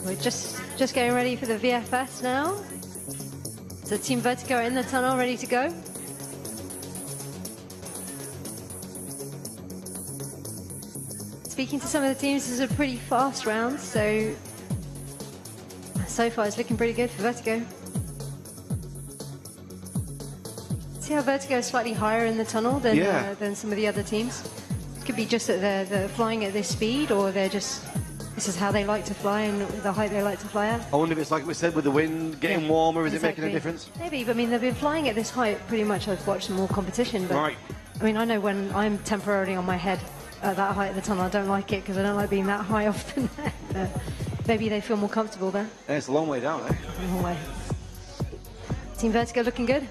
We're just getting ready for the VFS now. So Team Vertigo in the tunnel, ready to go. Speaking to some of the teams, this is a pretty fast round, so far it's looking pretty good for Vertigo. See how Vertigo is slightly higher in the tunnel than some of the other teams? It could be just that they're flying at this speed, or they're just, this is how they like to fly and the height they like to fly at. I wonder if it's like we said with the wind getting warmer, is it making a difference? Maybe, but I mean, they've been flying at this height pretty much. I've watched some more competition, but I mean, I know when I'm temporarily on my head at that height of the tunnel, I don't like it because I don't like being that high off the net. Maybe they feel more comfortable there. Yeah, it's a long way down, eh? A long way. Team Vertigo looking good.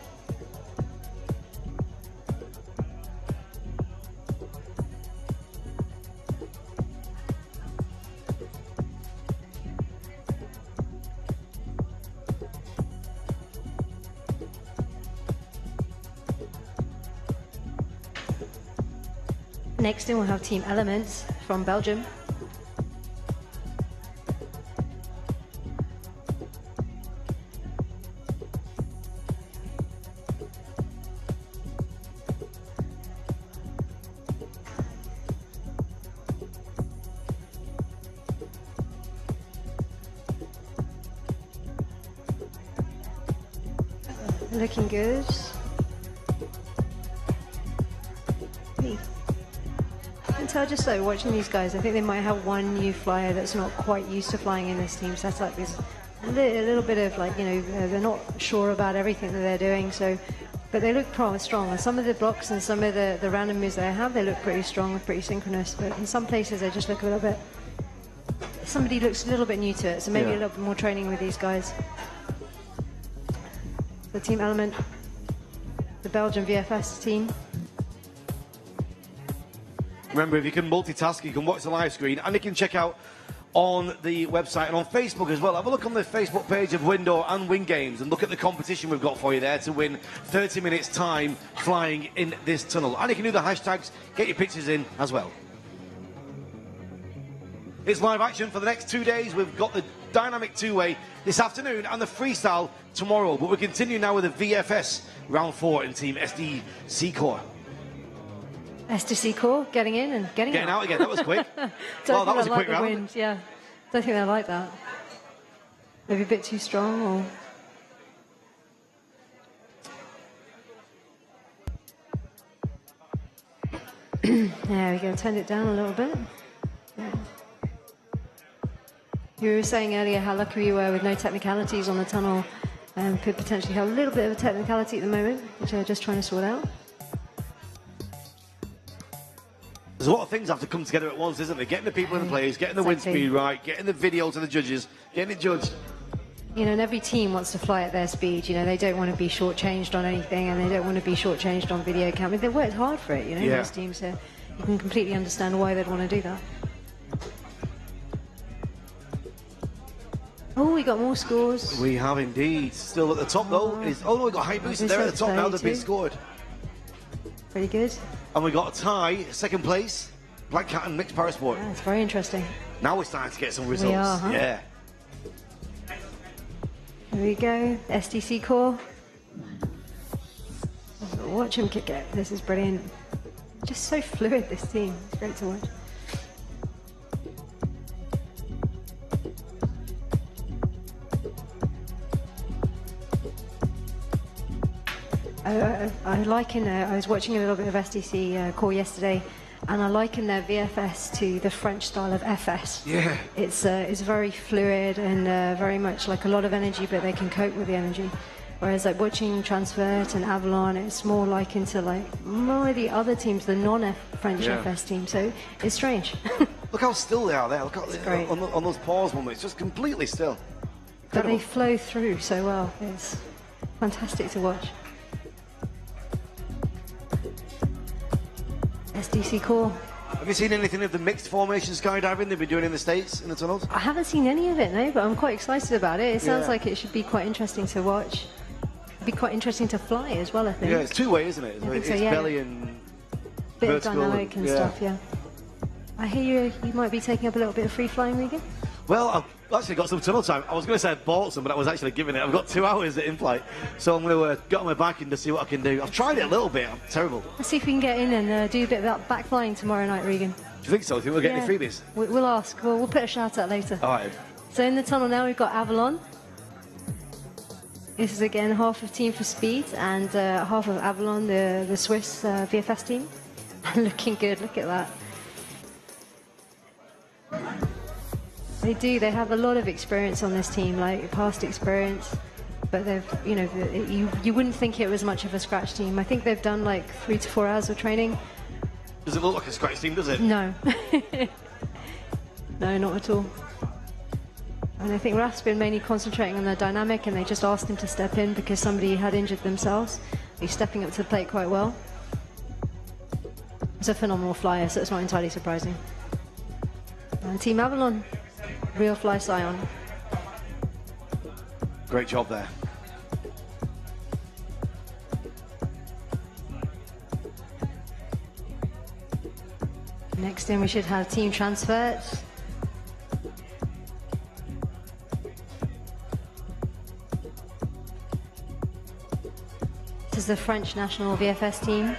Next in we'll have Team Elements from Belgium. Looking good. I just like watching these guys. I think they might have one new flyer that's not quite used to flying in this team setup. There's a little bit of like, you know, they're not sure about everything that they're doing. So, but they look strong. And some of the blocks and some of the random moves they have, they look pretty strong and pretty synchronous. But in some places, they just look a little bit. Somebody looks a little bit new to it. So maybe a little bit more training with these guys. The Team Element, the Belgian VFS team. Remember, if you can multitask, you can watch the live screen, and you can check out on the website and on Facebook as well. Have a look on the Facebook page of Window and WindGames and look at the competition we've got for you there to win 30 minutes time flying in this tunnel. And you can do the hashtags, get your pictures in as well. It's live action for the next 2 days. We've got the dynamic two-way this afternoon and the freestyle tomorrow. But we continue now with the VFS round 4 in Team SDC Core. SDC Core getting in and getting out again. That was quick. Well, that was a quick round. Wind, yeah, don't think they like that. Maybe a bit too strong, or there we go. Turned it down a little bit. Yeah. You were saying earlier how lucky you were with no technicalities on the tunnel, and could potentially have a little bit of a technicality at the moment, which they're just trying to sort out. There's a lot of things have to come together at once, isn't there? Getting the people in the place, getting the wind speed right, getting the video to the judges, getting it judged. You know, and every team wants to fly at their speed. You know, they don't want to be shortchanged on anything, and they don't want to be shortchanged on video camera. They've worked hard for it, you know, those teams here. You can completely understand why they'd want to do that. Oh, we got more scores. We have indeed. Still at the top, though. We got high boost there at the top now. They've been scored. Pretty good. And we got a tie, second place, Black Cat and Mixed Parasport. Yeah, it's very interesting. Now we're starting to get some results. We are, huh? Yeah. Here we go, SDC Core. Watch him kick it. This is brilliant. Just so fluid, this team. It's great to watch. I liken, I was watching a little bit of SDC Core yesterday, and I liken their VFS to the French style of FS. Yeah. It's very fluid and very much like a lot of energy, but they can cope with the energy. Whereas like watching Transvert and Avalon, it's more likened to like more of the other teams, the non-French FS team. So it's strange. Look how still they are there. Look how on those pause moments, just completely still. But they flow through so well. It's fantastic to watch. SDC Core. Have you seen anything of the mixed formation skydiving they've been doing in the States, in the tunnels? I haven't seen any of it, no, but I'm quite excited about it. It sounds like it should be quite interesting to watch. It'd be quite interesting to fly as well, I think. Yeah, it's two-way, isn't it? It's belly and bit of dynamic and stuff, yeah. I hear you might be taking up a little bit of free flying, Regan? Well, I've actually got some tunnel time. I was going to say I bought some, but I was actually giving it. I've got 2 hours in flight, so I'm going to get on my back and just see what I can do. I've tried it a little bit. I'm terrible. Let's see if we can get in and do a bit of that back flying tomorrow night, Regan. Do you think so? Do you think we'll get any freebies? We'll ask. We'll put a shout out later. All right. So in the tunnel now we've got Avalon. This is again half of Team for Speed and half of Avalon, the Swiss VFS team. Looking good, look at that. They have a lot of experience on this team, like past experience, but they've, you wouldn't think it was much of a scratch team. I think they've done like 3 to 4 hours of training. Does it look like a scratch team, does it? No. No, not at all. And I think Raf's been mainly concentrating on the dynamic, and they just asked him to step in because somebody had injured themselves. He's stepping up to the plate quite well. He's a phenomenal flyer, so it's not entirely surprising. And Team Avalon, real fly Scion. Great job there. Next in we should have Team Transfert. This is the French national VFS team.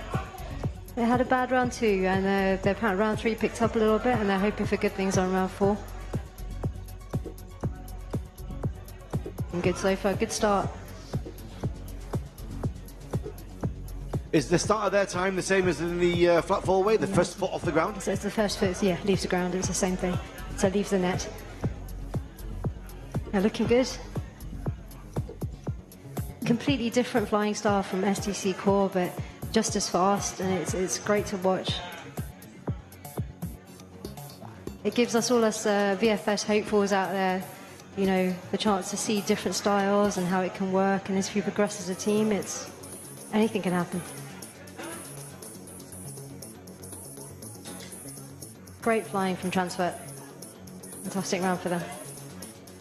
They had a bad round 2, and their round 3 picked up a little bit, and they're hoping for good things on round 4. And good so far, good start. Is the start of their time the same as in the flat fall way, the first foot off the ground? So it's the first foot, yeah, leaves the ground, it's the same thing. So leaves the net. Now looking good. Completely different flying style from STC Core, but just as fast, and it's great to watch. It gives us all VFS hopefuls out there, the chance to see different styles and how it can work, and as we progress as a team, anything can happen. Great flying from Transfert. Fantastic round for them.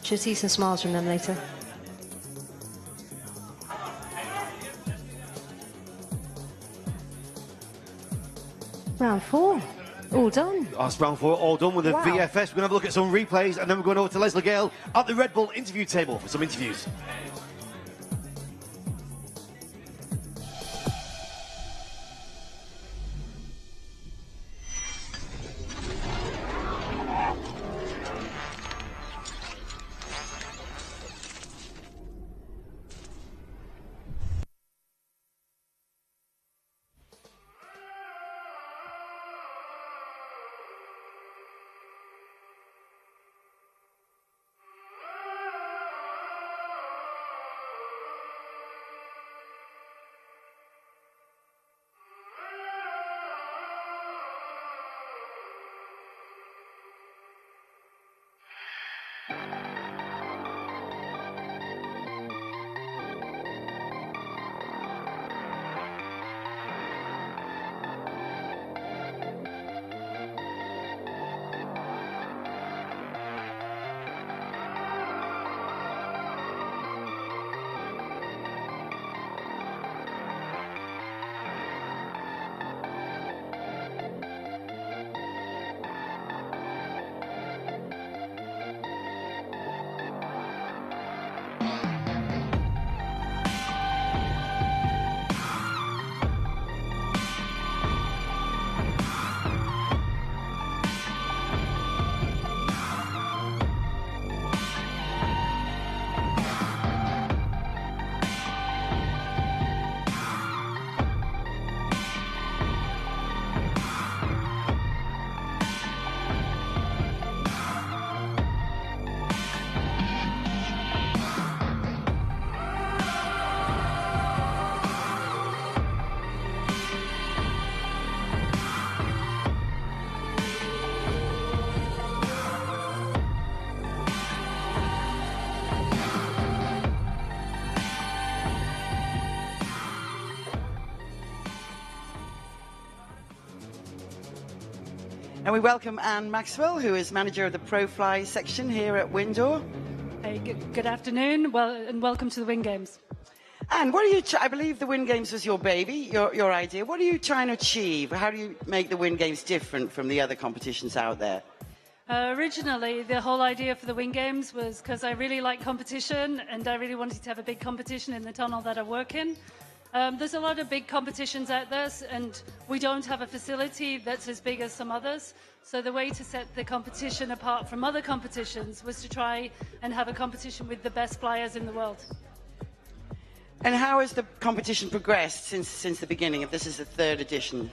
Should see some smiles from them later. Round 4, all done. That's round 4, all done with the VFS. We're going to have a look at some replays, and then we're going over to Leslie Gale at the Red Bull interview table for some interviews. And we welcome Anne Maxwell, who is manager of the ProFly section here at Windoor. Hey, good afternoon, and welcome to the WindGames. Anne, what are you? I believe the WindGames was your baby, your idea. What are you trying to achieve? How do you make the WindGames different from the other competitions out there? Originally, the whole idea for the WindGames was because I really like competition and I really wanted to have a big competition in the tunnel that I work in. There's a lot of big competitions out there and we don't have a facility that's as big as some others. So the way to set the competition apart from other competitions was to try and have a competition with the best flyers in the world. And how has the competition progressed since the beginning, if this is the third edition?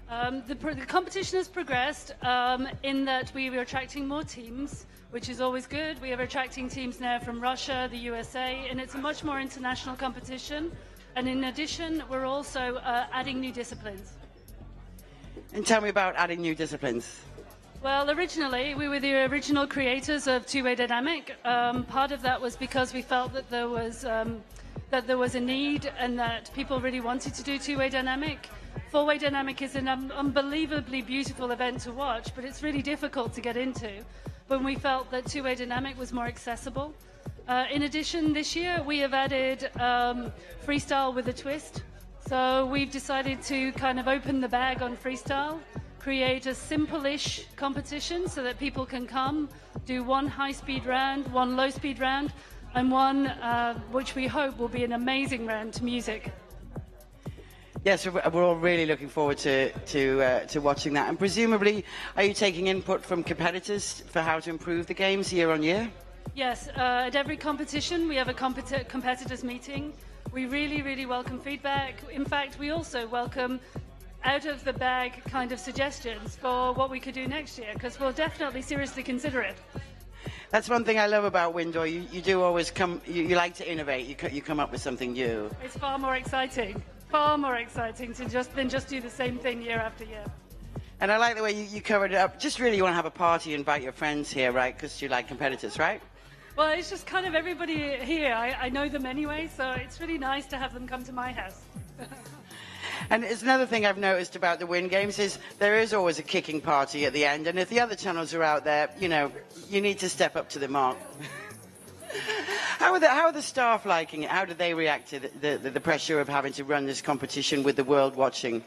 The competition has progressed in that we were attracting more teams, which is always good. We are attracting teams now from Russia, the USA, and it's a much more international competition. And in addition, we're also adding new disciplines. And tell me about adding new disciplines. Well, originally, we were the original creators of two-way dynamic. Part of that was because we felt that there was a need and that people really wanted to do two-way dynamic. Four-way dynamic is an unbelievably beautiful event to watch, but it's really difficult to get into. But we felt that two-way dynamic was more accessible. In addition, this year we have added freestyle with a twist. So we've decided to kind of open the bag on freestyle, create a simple-ish competition so that people can come, do one high-speed round, one low-speed round, and one which we hope will be an amazing round to music. Yes, we're all really looking forward to watching that. And presumably, are you taking input from competitors for how to improve the games year on year? Yes, at every competition we have a competitors meeting. We really, really welcome feedback. In fact, we also welcome out-of-the-bag kind of suggestions for what we could do next year, because we'll definitely seriously consider it. That's one thing I love about Windor. You do always you like to innovate. You come up with something new. It's far more exciting than just do the same thing year after year. And I like the way you covered it up. Just really, you want to have a party, invite your friends here, right? Because you like competitors, right? Well, it's just kind of everybody here. I know them anyway, so it's really nice to have them come to my house. And it's another thing I've noticed about the WindGames is there is always a kicking party at the end. And if the other channels are out there, you know, you need to step up to the mark. How are the staff liking it? How do they react to the pressure of having to run this competition with the world watching?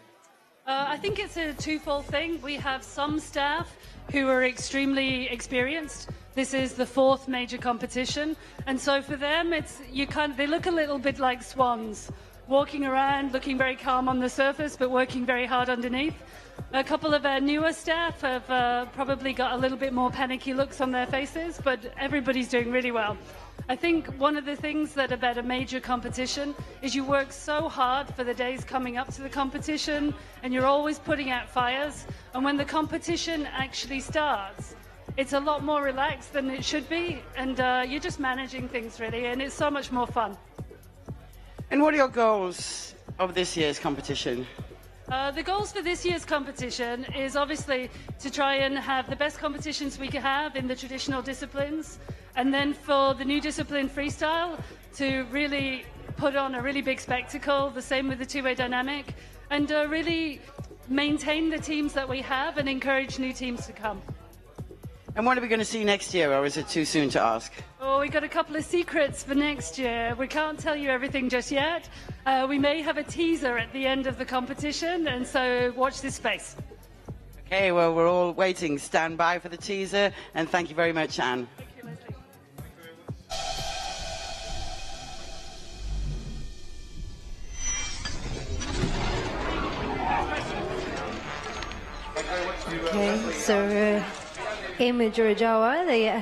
I think it's a twofold thing. We have some staff who are extremely experienced. This is the fourth major competition, and so for them, they look a little bit like swans, walking around, looking very calm on the surface, but working very hard underneath. A couple of our newer staff have probably got a little bit more panicky looks on their faces, but everybody's doing really well. I think one of the things that about a major competition is you work so hard for the days coming up to the competition, and you're always putting out fires, and when the competition actually starts, it's a lot more relaxed than it should be, and you're just managing things really, and it's so much more fun. And what are your goals of this year's competition? The goals for this year's competition is obviously to try and have the best competitions we can have in the traditional disciplines, and then for the new discipline freestyle to really put on a really big spectacle, the same with the two-way dynamic, and really maintain the teams that we have and encourage new teams to come. And what are we going to see next year, or is it too soon to ask? Oh, we got a couple of secrets for next year. We can't tell you everything just yet. We may have a teaser at the end of the competition, and so watch this space. Okay, well, we're all waiting. Stand by for the teaser, and thank you very much, Anne. Thank you, Leslie. Okay, so Image Rajawa, the